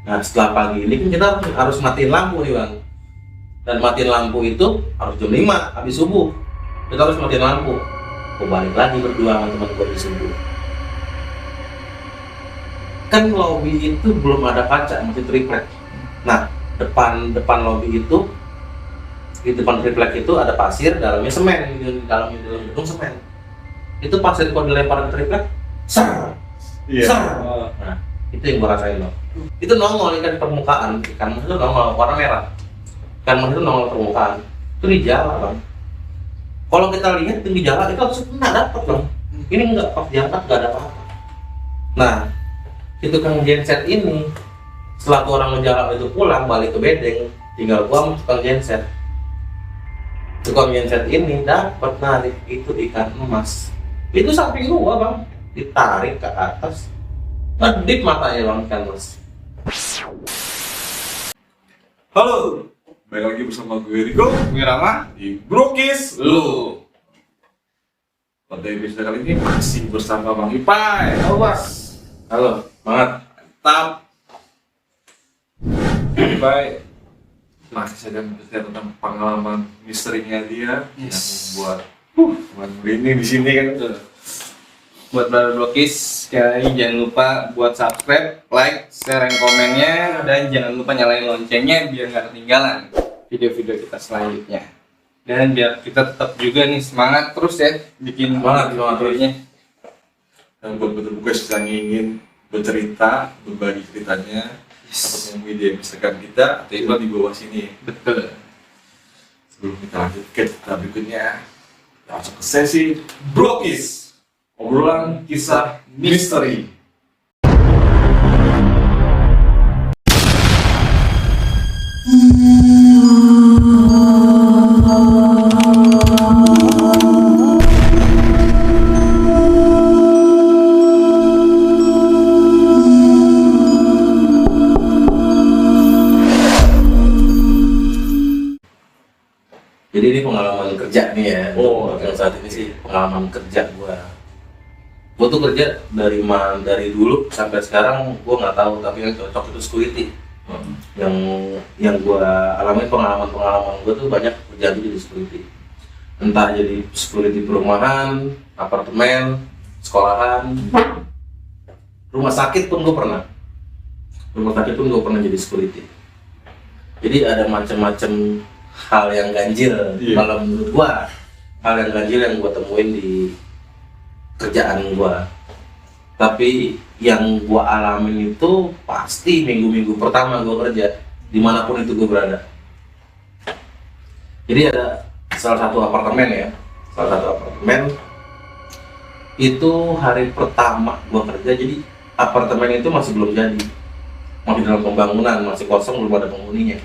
Nah setelah pagi ini kan kita harus matiin lampu nih bang. Dan matiin lampu itu harus jam 5 habis subuh. Kita harus matiin lampu. Gue balik lagi berdua sama teman gue di subuh. Kan lobby itu belum ada kaca, masih triplek. Nah depan lobby itu, di depan triplek itu ada pasir, dalamnya semen, di dalam gedung semen. Itu pasir kalau dilempar ke triplek, ser. Nah itu yang gue rasain loh. Itu nongol ikan di permukaan, ikan mas itu nongol warna merah. Ikan mas itu nongol permukaan. Itu di jala bang. Kalau kita lihat tinggi jala itu harus kena dapat bang. Ini enggak, pas diangkat nggak ada apa-apa. Nah itu kang genset ini setelah tuh orang menjalak itu pulang balik ke bedeng, tinggal gua sama tukang genset. Tukang genset ini dapat narik itu ikan emas. Itu samping gua bang, ditarik ke atas, ngedip matanya bang ikan emas. Halo, balik lagi bersama gue Riko, gue Rama di Brokis Lu. Pada episode kali ini masih bersama Bang Ipai. Halo bos. Halo, semangat. Mantap. Ipai masih saja bercerita tentang pengalaman misterinya dia yang membuat merinding di sini kan. Buat Brother Brokis, sekali lagi jangan lupa buat subscribe, like, share, dan komennya, dan jangan lupa nyalain loncengnya biar nggak ketinggalan video-video kita selanjutnya. Dan biar kita tetap juga nih semangat terus ya bikin Semangat videonya. Dan buat Brokis yang ingin bercerita, berbagi ceritanya, dapat menemui di Instagram kita atau email di bawah sini. Betul. Sebelum kita lanjut ke cerita berikutnya, langsung ke sesi Brokis, obrolan kisah misteri. Jadi ini pengalaman kerja nih ya. Oh, yang saat ini sih pengalaman kerja gua. Gua tuh kerja dari dulu sampai sekarang gua nggak tahu, tapi yang cocok itu security. Yang gua alami pengalaman gua tuh banyak kerja di security. Entah jadi security perumahan, apartemen, sekolahan, rumah sakit pun gua pernah. Rumah sakit pun gua pernah jadi security. Jadi ada macam-macam hal yang ganjil, kalau menurut gua hal yang ganjil yang gua temuin di kerjaan gua. Tapi yang gua alamin itu pasti minggu-minggu pertama gua kerja dimanapun itu gua berada. Jadi ada salah satu apartemen itu hari pertama gua kerja, jadi apartemen itu masih belum jadi, masih dalam pembangunan, masih kosong, belum ada penghuninya.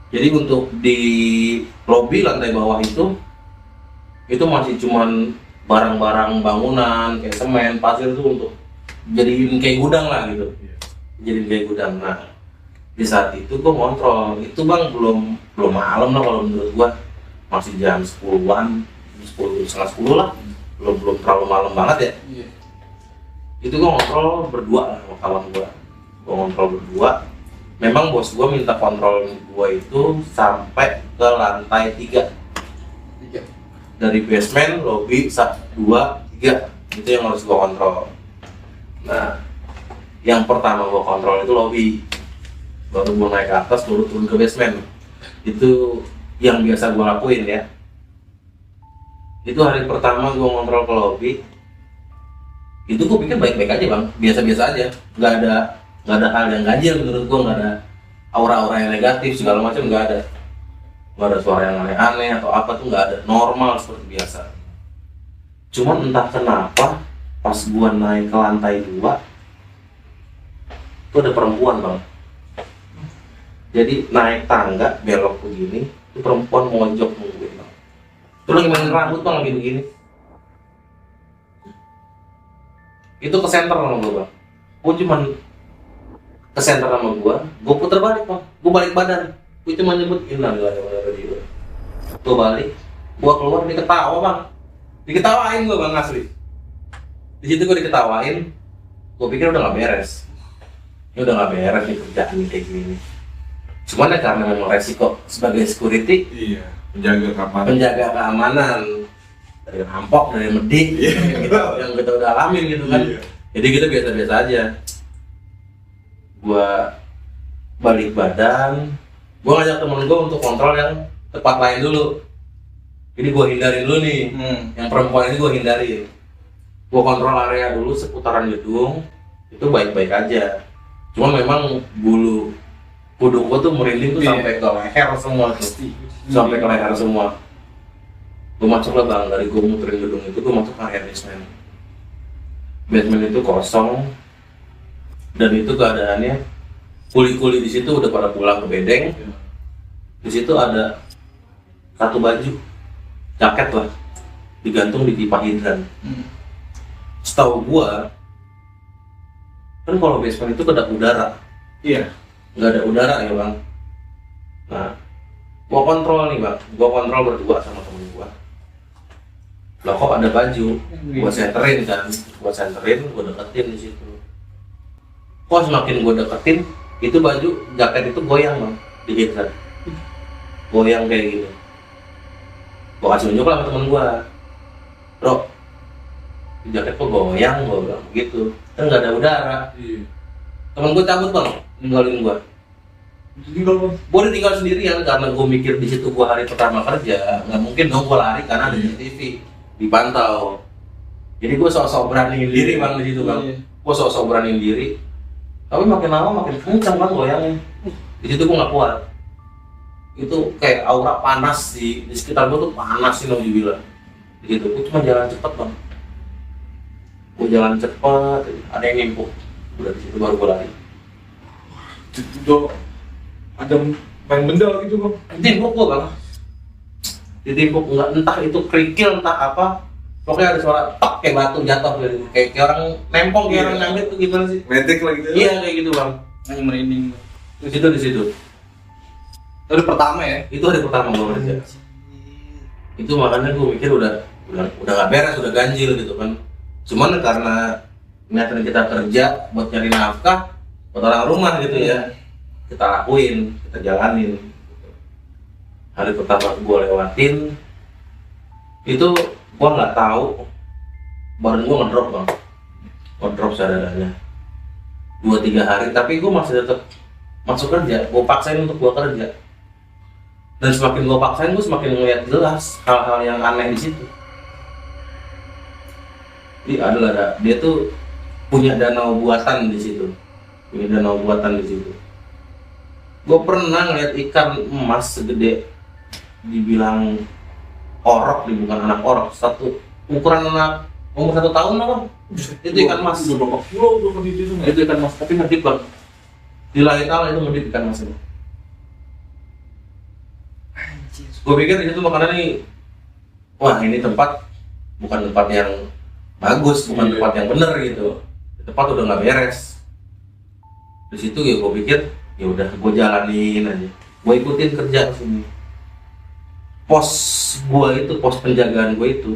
Jadi untuk di lobi lantai bawah itu masih cuman barang-barang bangunan kayak semen, pasir itu untuk jadiin kayak gudang lah gitu. Jadiin kayak gudang. Nah, di saat itu gua ngontrol. Itu bang belum malam lah kalau menurut gua. Masih jam 10-an, 10, setengah 10 lah. Belum terlalu malam banget ya. Itu gua ngontrol berdua lah sama kawan gua. Gua ngontrol berdua. Memang bos gua minta kontrol gua itu sampai ke lantai 3. Dari basement, lobby, 1, 2, 3 itu yang harus gua kontrol. Nah, yang pertama gua kontrol itu lobby, baru gua naik ke atas, baru turun ke basement. Itu yang biasa gua lakuin ya. Itu hari pertama gua kontrol ke lobby, itu gua pikir baik-baik aja bang, biasa-biasa aja, nggak ada hal yang ganjil menurut gua, nggak ada aura-aura yang negatif segala macam, nggak ada suara yang aneh-aneh atau apa tuh, nggak ada, normal seperti biasa. Cuman entah kenapa pas gua naik ke lantai 2 tuh ada perempuan bang. Jadi naik tangga belok begini, itu perempuan mojok nungguin bang. Itu lagi main rambut bang, lagi begini. Itu ke center sama gua bang. Gua cuman ke center sama gua puter balik bang, gua balik badan. Gua cuma nyebut innalillahi. Gua balik, gua keluar, dia ketawa bang. Diketawain gua bang, asli. Di situ gua diketawain, gua pikir udah nggak beres. ini udah nggak beres nih kerjaan nih kayak gini. Cuman ya karena memang resiko sebagai security, Iya, menjaga keamanan. penjaga keamanan dari rampok, dari medik, yang kita udah alamin gitu kan. Iya. Jadi kita biasa-biasa aja. Gua balik badan, gua ngajak temen gua untuk kontrol yang tempat lain dulu. Jadi gua hindarin dulu nih, yang perempuan ini gua hindarin. Gua kontrol area dulu seputaran gedung, itu baik-baik aja. Cuma memang bulu kuduk gua tuh merinding tuh Iya. sampai ke leher semua tuh. Sampai ke leher semua. Gua masuk lah bang, dari gua muterin gedung itu gua masuk ke area basement. Basement itu kosong, dan itu keadaannya kuli-kuli di situ udah pada pulang ke bedeng. Di situ ada satu baju, jaket lah, digantung di pipa hidran. Setahu gua, kan kalau basement itu kedap udara, Iya. nggak ada udara ya bang. Nah, gua kontrol nih bang, gua kontrol berdua sama temen gua. Lah kok ada baju, gua senterin kan, gua deketin di situ. Kok semakin gua deketin, itu baju jaket itu goyang bang, di hidran, goyang kayak gini. Gua kasih unjuk lah sama temen gua, bro, jaket kok goyang, gua bilang gitu, kan nggak ada udara. Iya. Temen gua cabut bang, ninggalin gua. Tinggal bang. Gua udah tinggal sendirian karena gua mikir di situ gua hari pertama kerja, nggak mungkin dong gua lari karena ada CCTV dipantau. Jadi gua sok-sok beraniin diri bang di situ bang. Iya. Gua sok-sok beraniin diri, tapi makin lama makin kencang kan goyangnya. Di situ gua nggak kuat. Itu kayak aura panas di sekitar gua tuh panas sih dibilang. Di situ gua cuma jalan cepet bang. Gua jalan cepet, ada yang nimpuk. Udah di situ baru gua lari. Itu ada main benda gitu bang. Ditimpuk gua bang. Ditimpuk nggak, entah itu kerikil entah apa. Pokoknya ada suara tok kayak batu jatuh gitu. Kayak orang nempong, kayak orang nyambit tuh gimana sih? Medek lah gitu. Iya kayak gitu bang. Hanya merinding. Di situ. Itu hari pertama ya? Itu hari pertama gua kerja. Itu makanya gua mikir udah nggak beres, udah ganjil gitu kan. Cuman karena niatan kita kerja buat nyari nafkah buat orang rumah gitu ya, kita lakuin, kita jalanin. Hari pertama gua lewatin itu gua nggak tahu badan gua ngedrop sadarnya 2-3 hari, tapi gua masih tetap masuk kerja. Gua paksain untuk gua kerja, dan semakin gua paksain gua semakin ngeliat jelas hal-hal yang aneh di situ. Jadi dia tuh punya danau buatan di situ, Gue pernah ngeliat ikan emas segede, dibilang orok, bukan anak orok, satu ukuran anak umur 1 tahun lah bang. Itu ikan emas. Udah berapa kilo udah medit itu? Itu ikan emas, tapi ngedip bang. Di lain hal itu ngedip ikan emas ini. Gue pikir di situ makanan nih, wah ini tempat bukan tempat yang bagus, bukan tempat yang bener gitu. Tempat udah nggak beres. Di situ ya gue pikir ya udah gue jalanin aja, gue ikutin kerja sini. Pos penjagaan gue itu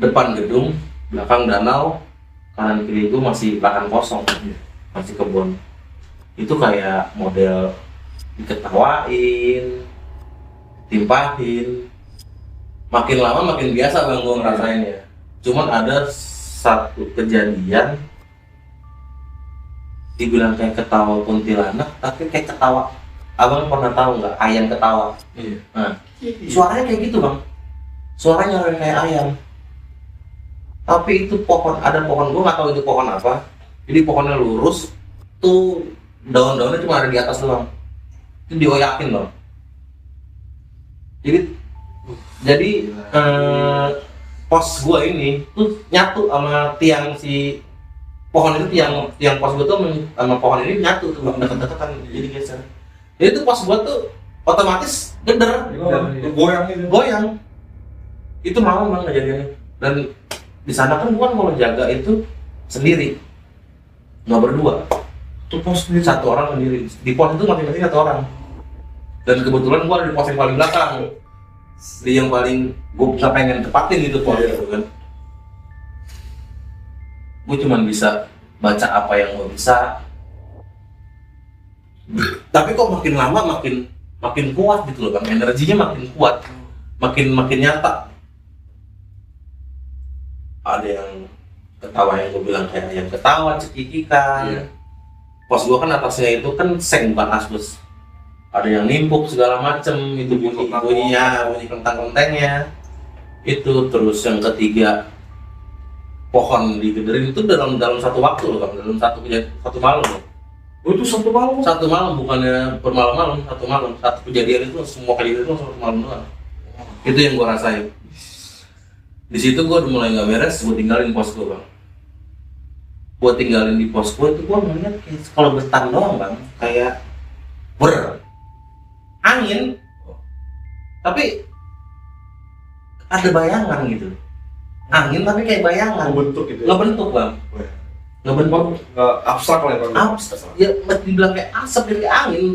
depan gedung, belakang danau, kanan kiri itu masih lahan kosong, masih kebun. Itu kayak model diketawain, timpahin. Makin lama makin biasa bang gue ngerasainnya. Cuman ada satu kejadian dibilang kayak ketawa kuntilanak, tapi kayak ketawa, abang pernah tahu nggak ayam ketawa? Iya. Nah, suaranya kayak gitu bang, suaranya kayak ayam. Tapi itu ada pohon, gue nggak tahu itu pohon apa. Jadi pohonnya lurus, tuh daun-daunnya cuma ada di atas doang. Itu dioyakin bang. Jadi pos gue ini tuh nyatu sama tiang si pohon itu, tiang pos gue tuh sama pohon ini nyatu tuh bang, deket-deketan, jadi geser. Jadi tuh pos gue tuh otomatis geder, goyang. Itu malam bang kejadiannya. Dan di sana kan gua kalau jaga itu sendiri, nggak berdua. Tuh pos sendiri, satu orang sendiri. Di pos itu masing-masing 1 orang. Dan kebetulan gua ada di pos yang paling belakang, di yang paling gua nggak pengen tepatin itu pos gitu kan. Gua cuma bisa baca apa yang gue bisa. Tapi kok makin lama makin kuat gitu loh bang, energinya makin kuat, makin nyata. Ada yang ketawa yang gue bilang kayak yang ketawa cekikikan. Iya. Pos gue kan atasnya itu kan seng bukan asbes. Ada yang nimpuk segala macem, itu bunyinya, bunyi kentang-kentengnya. Itu terus yang ketiga pohon digederin itu dalam satu waktu loh bang, dalam satu malam loh. Oh itu satu malam? Satu malam, bukannya bermalam-malam, satu malam. Satu kejadian itu semua kejadian itu satu malam doang. Itu yang gue rasain. Di situ gue udah mulai nggak beres, gue tinggalin pos gue bang. Gue tinggalin di pos gue itu gue ngeliat kayak kalau betang doang bang, kayak angin, tapi ada bayangan gitu. Angin tapi kayak bayangan. Bentuk gitu ya? Ngebentuk bang. Ngebentuk. Nggak abstrak lah ya Bang? Abstrak. Ya dibilang kayak asap dari angin.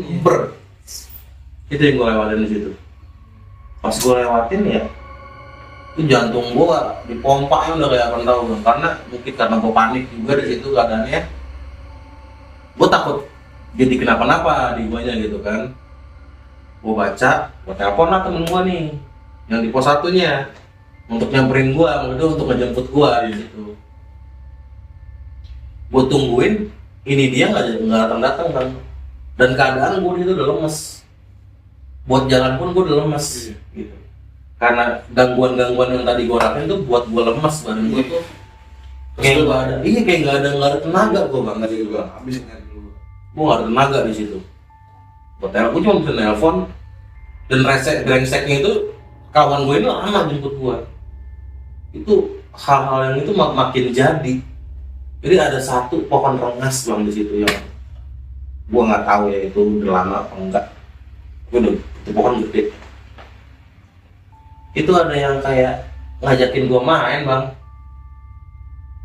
Itu yang gue lewatin di situ. Pas gue lewatin ya, itu jantung gue dipompain udah kayak apa tahu bang. Karena mungkin karena gue panik juga di situ keadaannya. Gue takut jadi kenapa-napa di guanya gitu kan. Gue baca, gue telepon lah temen gue nih yang di pos satunya untuk nyamperin gue, maksudnya untuk ngejemput gue gitu. Gue tungguin, ini dia nggak datang bang. Dan keadaan gue itu udah lemes. Buat jalan pun gue udah lemes gitu. Karena gangguan-gangguan yang tadi gue rasain tuh buat gue lemes badan gue tuh kayak nggak ada, kayak nggak ada tenaga gue bang. Tadi juga habis nyari dulu. Gue nggak ada tenaga di situ. Gue cuma bisa nelpon dan brengseknya itu kawan gue ini lama jemput gue. Itu hal-hal yang itu makin jadi. Jadi ada satu pohon rengas bang di situ yang gue nggak tahu ya itu udah lama apa enggak. Itu pohon gede. Itu ada yang kayak ngajakin gue main bang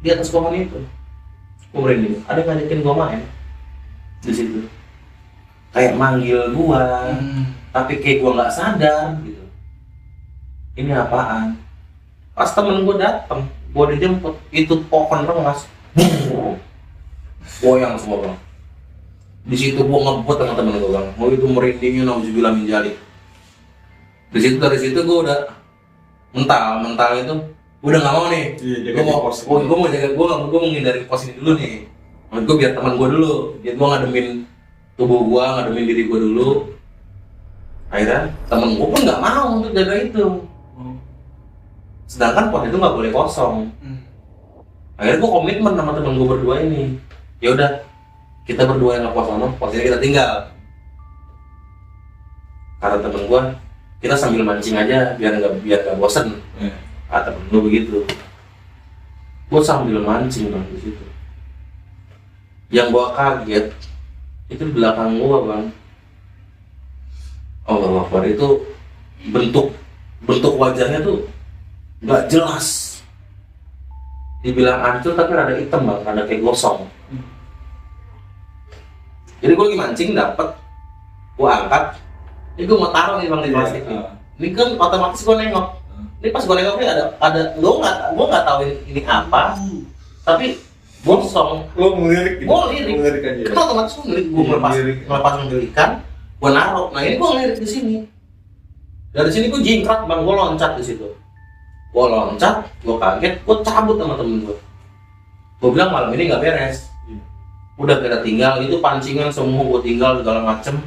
di atas pohon itu. Gue merinding. Ada yang ngajakin gue main di situ. Kayak manggil gue, tapi kayak gue nggak sadar gitu. Ini apaan? Pas temen gue datang, gue dijemput, itu pohon rengas, goyang semua bang. Di situ gue ngebut sama temen gue bang, mau itu merindingnya nauzubillah min dzalik. Dari situ gue udah mental itu, udah nggak mau nih. Iya, gue mau jaga, gue mau menghindari pos ini dulu nih. Menurut gue biar teman gue dulu, biar gue ngademin tubuh gue, ngademin diri gue dulu. Akhirnya temen gue pun nggak mau untuk jaga itu. Sedangkan pos itu nggak boleh kosong. Akhirnya gue komitmen sama temen gue berdua ini. Ya udah, kita berdua yang ngepos sana, pos ini kita tinggal. Kata temen gue, kita sambil mancing aja biar nggak bosen. Kata temen gue begitu. Gue sambil mancing bang di situ. Yang gue kaget itu di belakang gue bang. Allah Akbar, itu bentuk wajahnya tuh nggak jelas. Dibilang hancur tapi rada hitam bang, rada kayak gosong. Jadi gue lagi mancing dapet, gue angkat, ini gue mau taruh nih bang di plastik. Ini kan otomatis gue nengok. Ini pas gue nengok nih ada gue nggak tahu ini apa, tapi gosong. Lo ngelirik gitu? Gue lirik aja. Itu otomatis gue ngelirik, gue melepas ngelikan, gue naruh. Nah ini gue ngelirik di sini. Dari sini gue jingkrak bang, gue loncat di situ. Gue loncat, gue kaget, gue cabut sama temen gue. Gue bilang malam ini nggak beres. Udah kita tinggal, itu pancingan semua gue tinggal segala macem.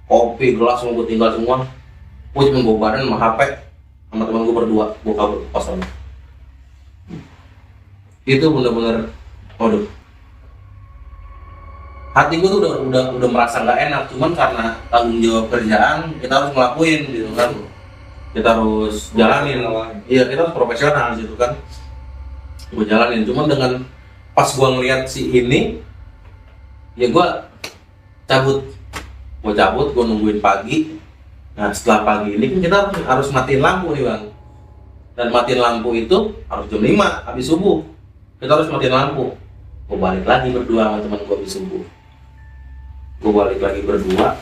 Kopi, gelas semua gue tinggal semua. Gue cuma bawa badan sama HP sama temen gue berdua, gue kabur ke kosan. Itu bener-bener, waduh. Hati gue tuh udah merasa nggak enak, cuman karena tanggung jawab kerjaan kita harus ngelakuin gitu kan. Kita harus jalanin. Iya, kita harus profesional gitu kan. Gue jalanin, cuman dengan pas gue ngeliat si ini, ya gue cabut, gue nungguin pagi. Nah setelah pagi ini kan kita harus matiin lampu nih bang. Dan matiin lampu itu harus jam 5 habis subuh. Kita harus matiin lampu. Gue balik lagi berdua sama teman gue habis subuh. Gue balik lagi berdua.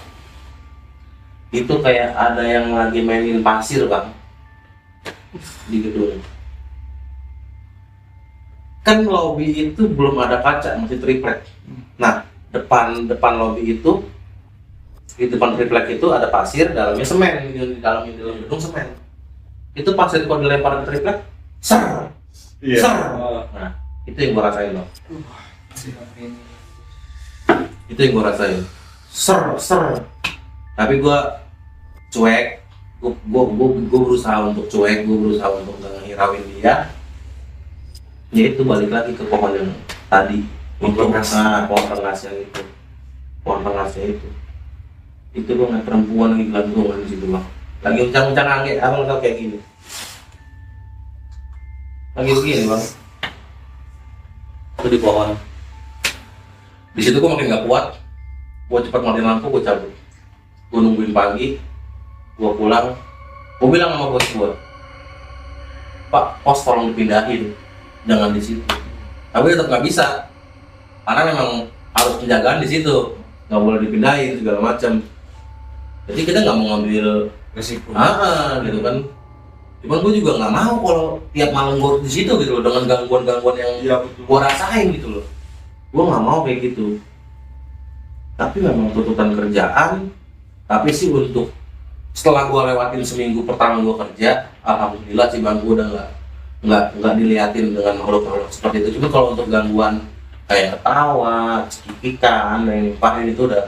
Itu kayak ada yang lagi mainin pasir bang di gedung. kan lobby itu belum ada kaca, masih triplek. Nah, depan lobby itu di depan triplek itu ada pasir, dalamnya semen, di dalam gedung semen. Itu pasir kalau dilempar ke triplek, ser. Nah, itu yang gua rasain loh. Itu yang gua rasain. Ser. Tapi gua cuek. Gua berusaha untuk cuek, gua berusaha untuk nggak ngehirauin dia. Ya itu balik lagi ke pohon yang tadi. Pohon pengasnya itu. Pohon pengasnya itu. Itu gua ngeliat perempuan lagi gelantungan di situ bang. Lagi uncang-uncang angin, abang tau kayak gini. Lagi begini bang. Itu di pohon. Di situ gua makin nggak kuat. Gua cepat matiin lampu, gua cabut. Gua nungguin pagi. Gua pulang, gua bilang sama bos gua, Pak, pos tolong dipindahin, jangan di situ. Tapi tetap nggak bisa, karena memang harus penjagaan di situ, nggak boleh dipindahin segala macam. Jadi kita nggak mau ngambil Resiko. gitu kan. Cuman gua juga nggak mau kalau tiap malam gua di situ gitu loh, dengan gangguan-gangguan yang gua rasain gitu loh. Gua nggak mau kayak gitu. Tapi memang tuntutan kerjaan, tapi sih untuk setelah gua lewatin seminggu pertama gua kerja, alhamdulillah sih bang, gua udah nggak diliatin dengan makhluk-makhluk seperti itu. Cuma kalau untuk gangguan kayak ketawa, cekikikan, dan panen itu udah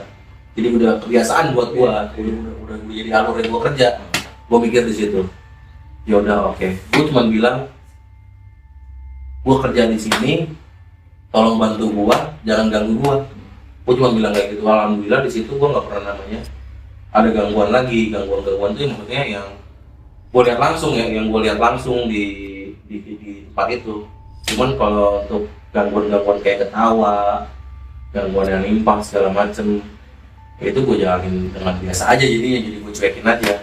kebiasaan buat gua. Udah jadi alur yang gua kerja. Gua mikir di situ. Ya udah oke. Gua cuma bilang, gua kerja di sini, tolong bantu gua, jangan ganggu gua. Gua cuma bilang kayak gitu. Alhamdulillah di situ gua nggak pernah namanya ada gangguan lagi. Gangguan itu maksudnya yang gue lihat langsung yang gue lihat langsung di tempat itu. Cuman kalau untuk gangguan kayak ketawa, gangguan yang nimpang segala macem, itu gue jalanin dengan biasa aja jadinya, jadi gue cuekin aja.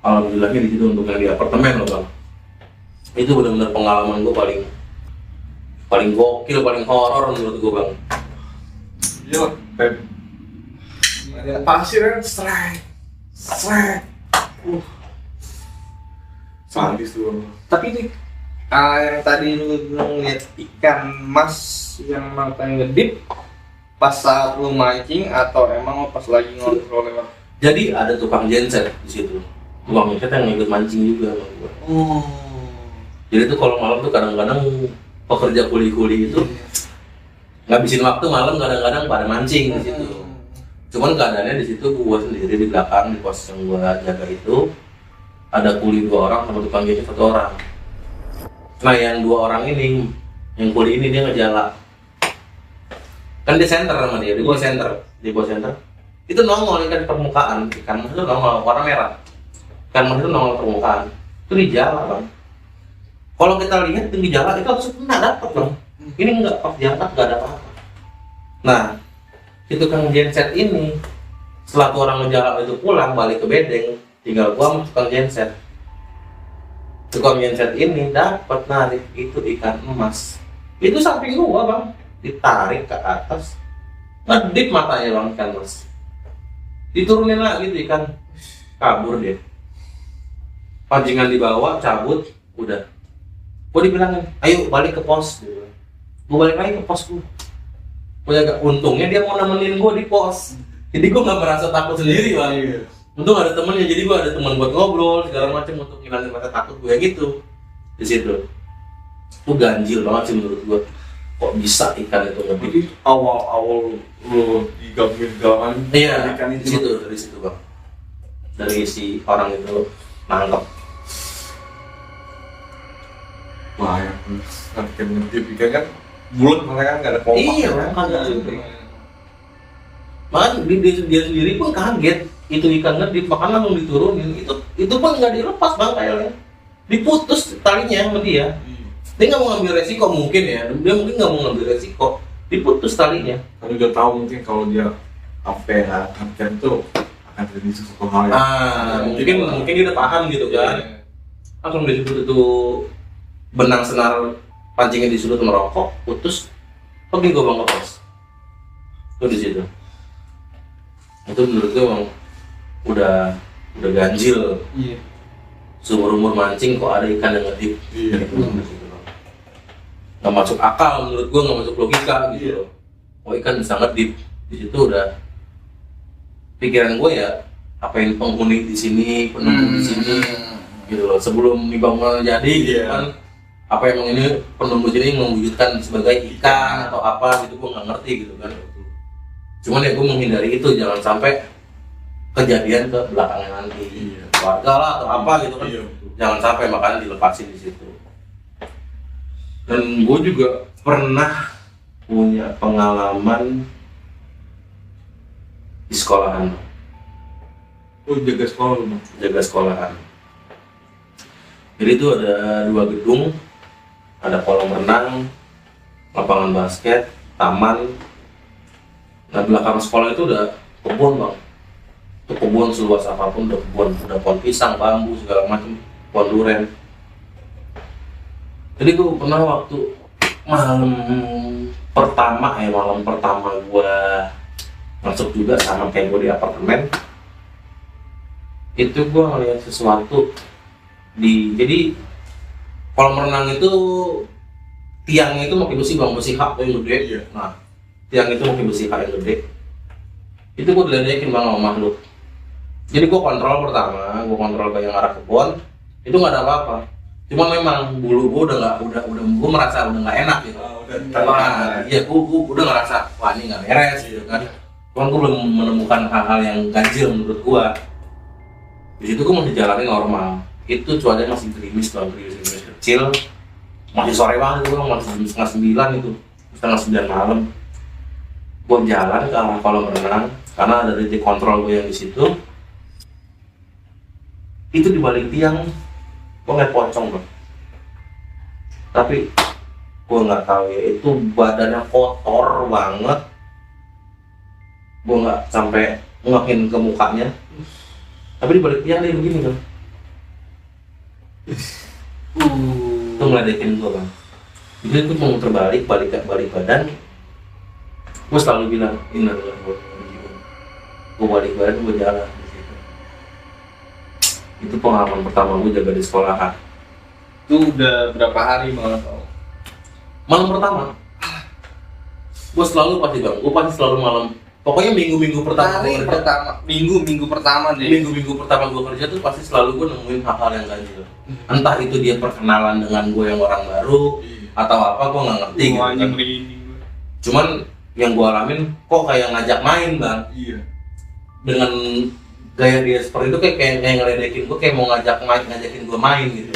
Alhamdulillahnya di situ untuk yang di apartemen loh bang, itu benar-benar pengalaman gue paling gokil, paling horor menurut gue bang. Iya, ada pasir kan, strike. Sadis tuh. Tapi ini yang tadi lu bilang lihat ikan mas yang matanya ngedip pas saat lu mancing atau emang pas lagi ngobrol lewat? Jadi ada tukang genset di situ. Tukang genset yang ikut mancing juga bang gua. Jadi tuh kalau malam tuh kadang-kadang pekerja kuli-kuli itu ngabisin waktu malam kadang-kadang pada mancing di situ. Cuman keadaannya di situ gua sendiri di belakang di pos yang gua jaga itu ada kuli 2 orang sama tukang genset 1 orang. Nah yang 2 orang ini, yang kuli ini dia ngejala. Kan di center sama dia, di bawah center. Itu nongol ikan di permukaan, ikan mas itu nongol warna merah. Ikan mas itu nongol permukaan. Itu di jala bang. Kalau kita lihat di jala itu harusnya kena dapat bang. Ini enggak, pas diangkat enggak ada apa-apa. Nah itu tukang genset ini setelah tuh orang ngejalan itu pulang balik ke bedeng, tinggal gua sama tukang genset. Tukang genset ini dapat narik itu ikan emas. Itu samping gua bang, ditarik ke atas, ngedip matanya bang ikan emas. Diturunin lagi tuh ikan, kabur dia. Pancingan dibawa, cabut, udah. Gua dibilangin, ayo balik ke pos. Gua balik lagi ke posku. Untungnya dia mau nemenin gue di pos, jadi gue nggak merasa takut sendiri bang. Untung ada temennya, jadi gue ada teman buat ngobrol segala macam untuk ngilangin rasa takut gue gitu di situ. Itu ganjil banget sih menurut gue. Kok bisa ikan itu ngebit? Jadi awal lu digabungin segala macam. Iya, ikan di situ dari situ bang. Dari si orang itu nangkep. Wah, yang ikan ngedip ikan kan bulat, makanya kan nggak ada kompak. Iya, kagak juga. Bahkan dia sendiri pun kaget. Itu ikan ngedip, makan langsung diturunin. Itu pun nggak dilepas bang kayaknya. Diputus talinya sama dia. Dia nggak mau ngambil resiko mungkin ya. Dia mungkin nggak mau ngambil resiko. Diputus talinya. Kan udah tahu mungkin kalau dia sampai ikan itu akan terjadi sesuatu hal yang mungkin dia udah paham gitu kan. Langsung disebut itu benang senar pancingnya di sudut merokok, putus, pergi gue bang ke pos. Itu di situ. Itu menurut gue bang udah ganjil. Iya. Seumur umur mancing kok ada ikan yang ngedip. Iya. Itu di situ bang. nggak masuk akal menurut gue, nggak masuk logika gitu loh. Oh ikan bisa ngedip di situ, udah pikiran gue ya apa yang penghuni di sini, penunggu di sini gitu loh, sebelum dibangun jadi gitu kan, apa emang ini penunggu sini mewujudkan sebagai ikan atau apa gitu, gue nggak ngerti gitu kan. Cuman ya gue menghindari itu, jangan sampai kejadian ke belakangnya nanti, warga lah atau apa gitu kan, jangan sampai makanya dilepasin di situ. Dan gue juga pernah punya pengalaman di sekolahan. Oh, jaga sekolah lu, Bang. Jaga sekolahan. Jadi itu ada 2 gedung, ada kolam renang, lapangan basket, taman. Nah belakang sekolah itu udah kebun bang, itu kebun seluas apapun, udah kebun, udah pohon pisang, bambu segala macam, pohon duren. Jadi gue pernah waktu malam pertama gue masuk juga sama kayak gue di apartemen, itu gue ngeliat sesuatu jadi kolam renang itu tiangnya itu pakai besi bang, besi hak yang gede. Nah tiang itu pakai besi hak yang gede, itu gue diledekin bang sama makhluk. Jadi gue kontrol pertama, gue kontrol ke yang arah kebun, itu nggak ada apa-apa. Cuma memang bulu gue udah gue merasa udah nggak enak gitu. Iya, gue udah ngerasa wah ini nggak beres gitu kan. Cuman gue belum menemukan hal-hal yang ganjil menurut gue. Di situ gue masih jalanin normal. Itu cuacanya masih gerimis kecil, masih sore banget itu, masih jam 8:30 itu, 8:30 malam. Gue jalan ke arah kolam renang karena ada titik kontrol gue yang di situ. Itu di balik tiang gue ngeliat pocong bro, tapi gue nggak tahu ya itu badannya kotor banget. Gue nggak sampai ngelakin ke mukanya, tapi di balik tiang dia begini kan. Itu ngeledekin gue kan. Jadi gue mau terbalik, balik badan. Gue selalu bilang ini adalah gue balik badan, gue jalan di situ. Itu pengalaman pertama gue jaga di sekolahan. Itu udah berapa hari malam? Malam pertama. Gue selalu pasti bang, gue pasti selalu malam. Pokoknya minggu-minggu pertama gue kerja. Minggu pertama deh. Minggu-minggu pertama gue kerja tuh pasti selalu gue nemuin hal-hal yang ganjil. Entah itu dia perkenalan dengan gue yang orang baru atau apa, gue nggak ngerti gitu kan. Cuman yang gue alamin kok kayak ngajak main bang. Iya. Dengan gaya dia seperti itu kayak ngeledekin gue, kayak mau ngajakin gue main gitu.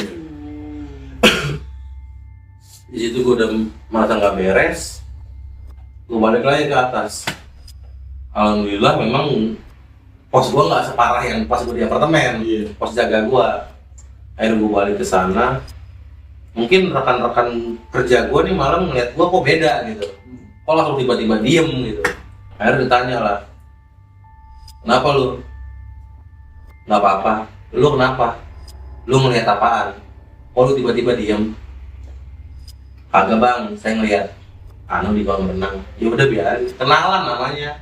Di situ gue udah merasa nggak beres, gue balik lagi ke atas. Alhamdulillah memang pos gue nggak separah yang pas gue di apartemen, pos jaga gue. Akhirnya gue balik ke sana. Mungkin rekan-rekan kerja gue nih malam ngeliat gue kok beda gitu, kok langsung tiba-tiba diem gitu. Akhirnya ditanya lah, kenapa lu? Nggak apa-apa. Lu kenapa? Lu ngeliat apaan? Kok lu tiba-tiba diem? Kagak bang, saya ngeliat di kolam renang. Ya udah biarin, kenalan namanya.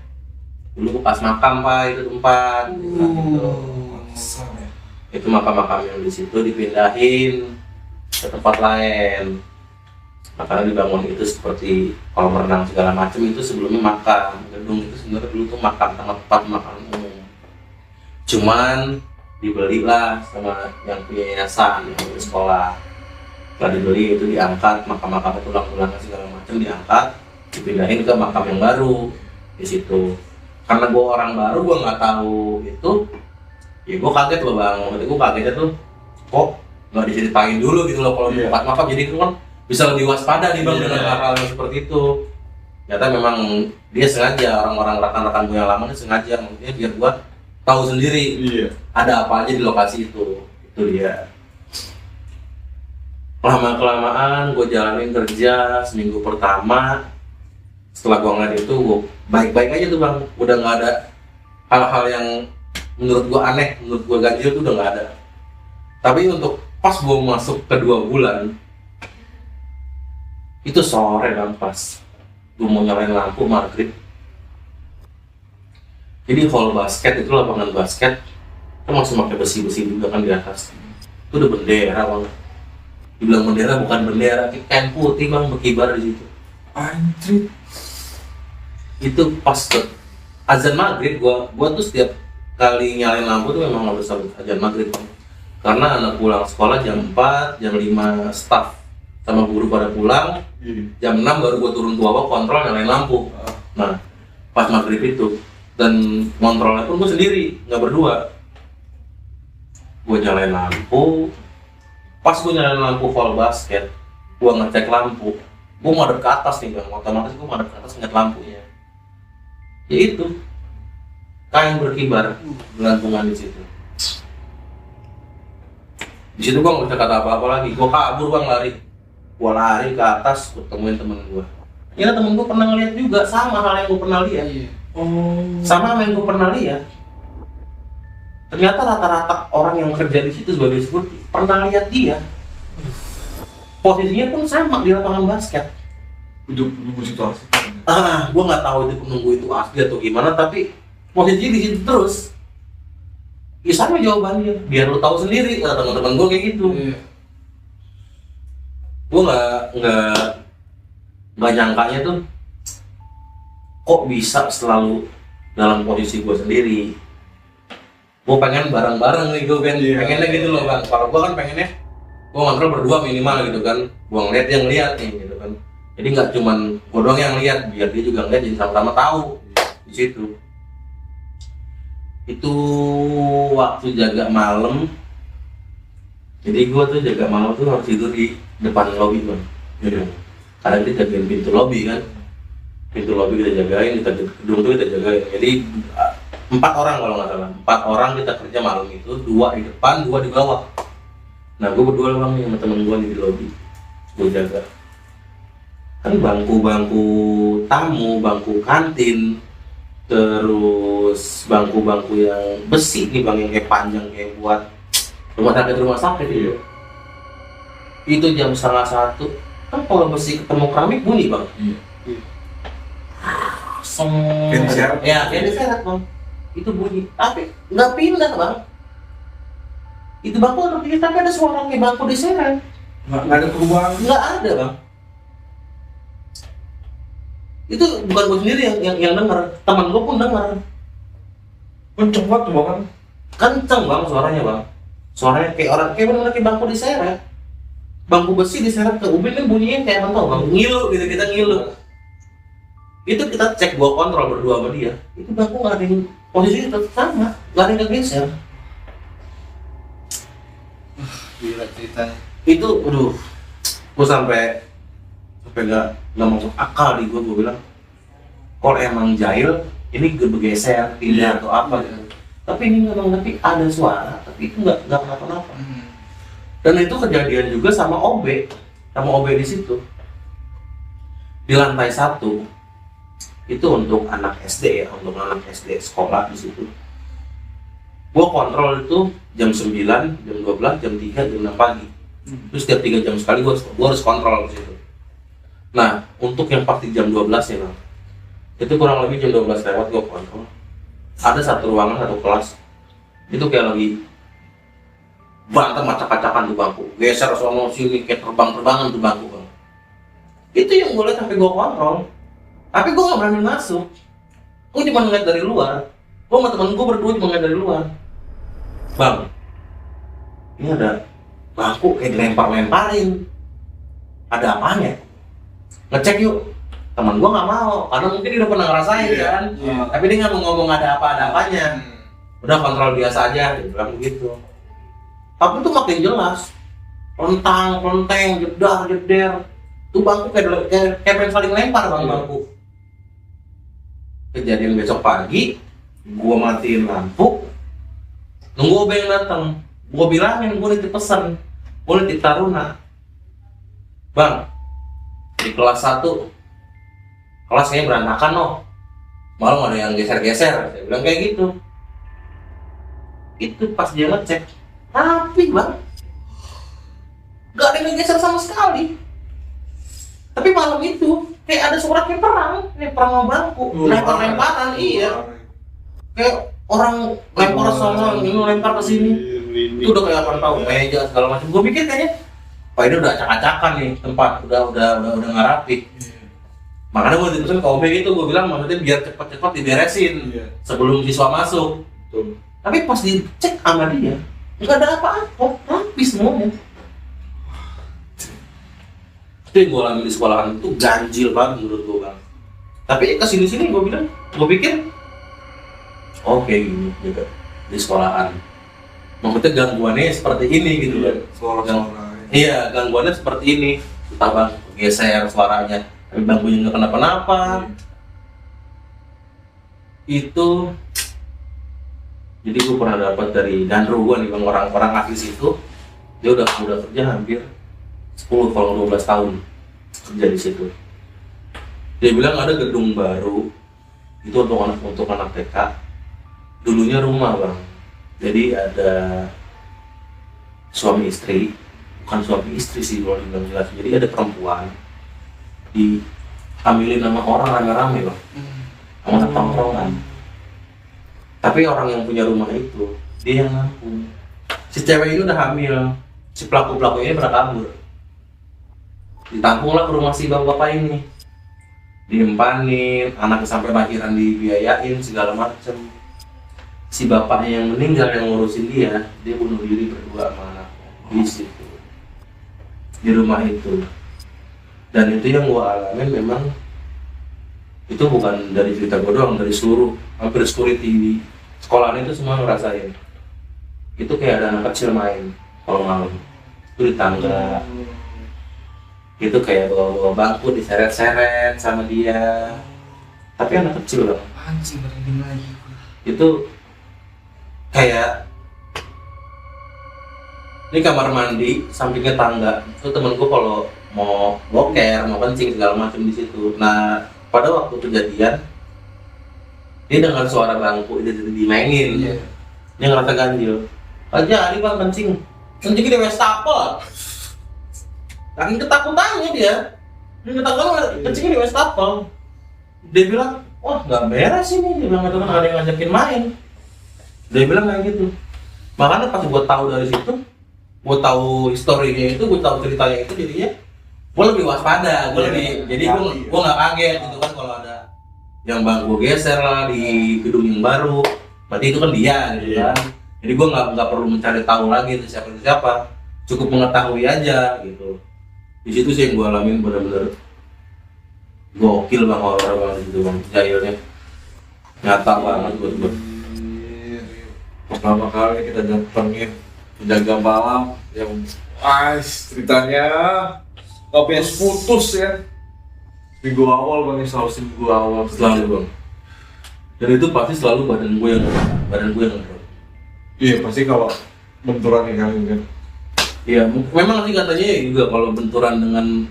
Dulu pas makam pak itu tempat. Gitu. Itu makam-makam yang di situ dipindahin ke tempat lain. Makanya dibangun itu seperti kolam renang segala macam, itu sebelumnya makam. Gedung itu sebenarnya dulu tuh makam, tempat makam umum. Cuman dibelilah sama yang punya yayasan, yang punya sekolah. Setelah dibeli itu diangkat, makam-makam tulang-tulangnya segala macam diangkat, dipindahin ke makam yang baru di situ. Karena gue orang baru, gue nggak tahu itu, ya gue kaget loh bang. Waktu gue kagetnya tuh, kok nggak diceritain dulu gitu loh kalau tempat makam. Jadi itu kan bisa lebih waspada nih bang dengan hal-hal yang seperti itu. Ternyata memang dia sengaja, orang-orang rekan-rekan gue yang lama ini sengaja, maksudnya biar gue tahu sendiri ada apa aja di lokasi itu dia. Lama-kelamaan gue jalanin kerja seminggu pertama. Setelah gue ngeliat itu, gue baik-baik aja tuh bang. Udah nggak ada hal-hal yang menurut gue aneh, menurut gue ganjil tuh udah nggak ada. Tapi untuk pas gue masuk ke 2 bulan, itu sore kan pas gue mau nyalain lampu maghrib. Jadi hall basket itu, lapangan basket itu masih pakai besi-besi juga kan di atas. Itu udah bendera banget. Dibilang bendera bukan bendera, kain putih bang berkibar di situ. Anjir. Itu pas ke azan maghrib, gua tuh setiap kali nyalain lampu tuh memang harus azan maghrib bang. Karena anak pulang sekolah jam 4, jam 5 staff sama guru pada pulang, jam 6 baru gua turun ke bawah kontrol nyalain lampu. Nah pas maghrib itu, dan kontrolnya pun gua sendiri, nggak berdua. Gua nyalain lampu, pas gua nyalain lampu full basket, gua ngecek lampu, gua ngadep ke atas nih bang, otomatis gua ngadep ke atas ngeliat lampunya. Ya itu, kain berkibar gelantungan di situ. Di situ gua nggak bisa kata apa-apa lagi, gua kabur bang, lari ke atas, ketemuin temen gua. Ya temen gua pernah ngeliat juga, sama hal yang gua pernah lihat. Sama hal yang gua pernah lihat. Ternyata rata-rata orang yang kerja di situ sebagai security pernah lihat dia. Posisinya pun sama di lapangan basket. Untuk menunggu situasi. Gua nggak tahu itu penunggu itu asli atau gimana, tapi posisinya di situ terus. Ya sama jawabannya, biar lu tahu sendiri, kata teman-teman gua kayak gitu. Gua nggak nyangkanya tuh, kok bisa selalu dalam posisi gua sendiri. Gua pengen bareng-bareng nih, pengennya gitu loh bang. Kalau gua kan pengennya, gua ngontrol berdua minimal gitu kan. Gua ngeliat dia ngeliat nih gitu kan. Jadi nggak cuman gua doang yang lihat, biar dia juga ngeliat, jadi sama-sama tahu di situ. Itu waktu jaga malam. Jadi gua tuh jaga malam tuh harus tidur di depan lobi bang. Karena kita jagain pintu lobi kan. Pintu lobi kita jagain, gedung tuh kita jagain. Jadi 4 orang kalau nggak salah, 4 orang kita kerja malam itu, 2 di depan, 2 di bawah. Nah gue berdua bang nih sama temen gue di lobi, gue jaga. Kan bangku-bangku tamu, bangku kantin, terus bangku-bangku yang besi nih bang, yang kayak panjang kayak buat rumah sakit gitu. Itu jam 12:30, kan kalau besi ketemu keramik bunyi bang. Kayak diseret bang. Itu bunyi, tapi nggak pindah bang. Itu bangku udah pindah, tapi ada suara kayak bangku diseret. Nggak ada perubahan. Nggak ada bang. Itu bukan gue sendiri yang dengar, teman gue pun dengar. Kenceng banget tuh bang. Kenceng bang suaranya bang. Suaranya kayak benar kayak bangku diseret. Bangku besi diseret ke ubin kan bunyinya kayak apa tau bang? Ngilu gitu, kita ngilu. Itu kita cek, gua kontrol berdua sama dia. Itu bangku nggak ada yang posisinya tetap sama, nggak ada yang geser. Gila ceritanya. Itu, aduh, gua sampai nggak masuk akal di gua bilang, kalau emang jahil, ini bergeser, pindah atau apa gitu. Tapi ini nggak bang, tapi ada suara, tapi itu nggak kenapa-napa. Dan itu kejadian juga sama OB di situ. Di lantai 1. Itu untuk anak SD ya, untuk anak SD sekolah di situ. Gua kontrol itu jam 9, jam 12, jam 3, jam 6 pagi. Terus setiap 3 jam sekali gua harus kontrol di situ. Nah, untuk yang pasti jam 12 ya bang, itu kurang lebih jam 12 lewat gua kontrol. Ada satu ruangan, satu kelas, itu kayak lagi berantem acak-acakan tuh bangku, geser sono sini kayak terbang-terbangan tuh bangku bang. Itu yang gue lihat sampai gue kontrol. Tapi gue gak berani masuk. Gue cuma ngeliat dari luar. Gue sama temen gue berdua cuma ngeliat dari luar. Bang, ini ada bangku kayak dilempar-lemparin. Ada apanya? Ngecek yuk. Temen gue gak mau, karena mungkin dia udah pernah ngerasain kan. Tapi dia gak mau ngomong ada apa-apanya. Udah kontrol biasa aja, dia bilang begitu. Tapi itu makin jelas. Lentang, jeder. Tuh bangku kayak pengen saling lempar bangku. Kejadian besok pagi, gua matiin lampu, nunggu OB yang datang. Gua bilangin, gua nitip pesan, gua nitip taruna. Bang, di kelas 1, kelasnya berantakan loh. Malah ada yang geser-geser, saya bilang kayak gitu. Itu pas dia ngecek, rapi bang. Gak ada yang geser sama sekali. Tapi malam itu kayak ada suara kayak perang sama bangku, lempar-lemparan, iya. Kayak orang lempar sana, ini lempar ke sini. Itu udah kayak apa tahu, meja segala macam. Gue pikir kayaknya wah ini udah acak-acakan nih tempat, udah nggak rapi. Makanya gue ditulisin ke OB gitu, gue bilang maksudnya biar cepet-cepet diberesin sebelum siswa masuk. Betul. Tapi pas dicek sama dia, nggak ada apa-apa, rapi semuanya. Itu yang gue alami di sekolahan itu ganjil banget menurut gue bang. Tapi kesini-sini gue bilang, gue pikir oke gini juga di sekolahan. Maksudnya gangguannya seperti ini gitu kan. Suara-suara. Iya, gangguannya seperti ini. Entah bang, geser suaranya, tapi bangkunya nggak kenapa-napa. Itu jadi gue pernah dapat dari Danro gue nih bang, orang-orang aktif itu dia udah kerja hampir 10 kalau 12 tahun kerja di situ. Dia bilang ada gedung baru itu untuk anak TK. Dulunya rumah bang. Jadi ada suami istri, bukan suami istri sih kalau dibilang jelas. Jadi ada perempuan diambilin sama orang rame-rame bang, sama tongkrongan. Tapi orang yang punya rumah itu dia yang ngampung. Si cewek ini udah hamil, si pelaku ini pernah kabur. Ditampunglah ke rumah si bapak ini, diempanin, anaknya sampai lahiran dibiayain segala macem. Si bapaknya yang meninggal yang ngurusin dia bunuh diri berdua sama anaknya di situ, di rumah itu. Dan itu yang gua alamin memang itu bukan dari cerita gua doang, dari seluruh hampir security di sekolahan itu semua ngerasain. Itu kayak ada anak kecil main kalau malam itu di tangga. Itu kayak bawa bangku diseret-seret sama dia. Tapi anak kecil loh. Anjing merinding lagi. Itu kayak ini kamar mandi sampingnya tangga. Itu temenku kalau mau boker, mau kencing segala macam di situ. Nah, pada waktu kejadian dia dengar suara bangku itu dimainin. Dia ngerasa ganjil. Aja, ini bang kencingnya di wastafel. Saking ketakutannya dia kencingnya di wastafel. Dia bilang, wah nggak beres ini. Dia bilang itu kan ada yang ngajakin main. Dia bilang kayak gitu. Makanya pas gue tahu dari situ, gue tahu historinya itu, gue tahu ceritanya itu, jadinya gue lebih waspada. Jadi gue nggak kaget gitu kan kalau ada yang bangku geser lah di gedung yang baru. Berarti itu kan dia gitu kan. Jadi gue nggak perlu mencari tahu lagi itu siapa, cukup mengetahui aja gitu. Di situ sih yang gue alamin benar-benar gokil bang, orang-orang di situ bang, jahilnya nyata banget buat gue. Pertama kali kita datengin penjaga malam yang ceritanya nggak putus ya. Minggu awal bang, minggu awal Selalu bang. Dan itu pasti selalu badan gue yang ngedrop. Iya pasti kalau benturan yang kali kan. Iya, memang sih katanya juga kalau benturan dengan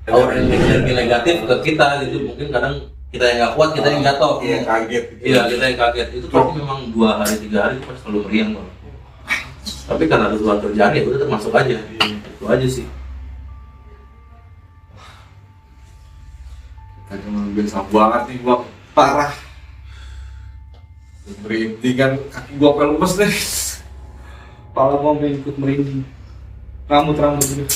aura energi negatif ke kita gitu, mungkin kadang kita yang nggak kuat, kita yang jatuh. Iya kaget. Iya, kita yang kaget. Itu pasti memang 2 hari 3 hari itu pasti selalu meriang bang. Tapi karena kebutuhan kerjaan ya udah termasuk aja. Itu aja sih. Kita cuma biasa banget nih gua, parah. Merinding kan, kaki gua sampai lemes deh. Kepala gua ikut merinding. Rambut juga.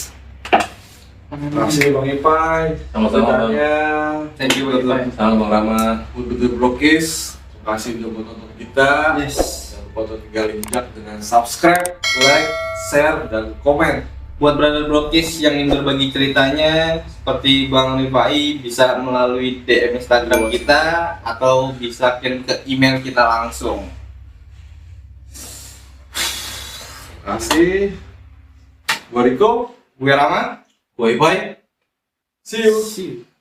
Makasih Bang Ipai. Sama-sama bang. Thank you buat Sama bang Rama. Untuk The Blogis, terima kasih udah menonton kita. Yes. Jangan lupa untuk tinggalin jejak dengan subscribe, like, share, dan komen. Buat brother Blogis yang ingin berbagi ceritanya seperti Bang Rifai bisa melalui DM Instagram kita atau bisa kirim ke email kita langsung. Terima kasih. Gua Riko. Gue Rama. Bye bye. See you. See you.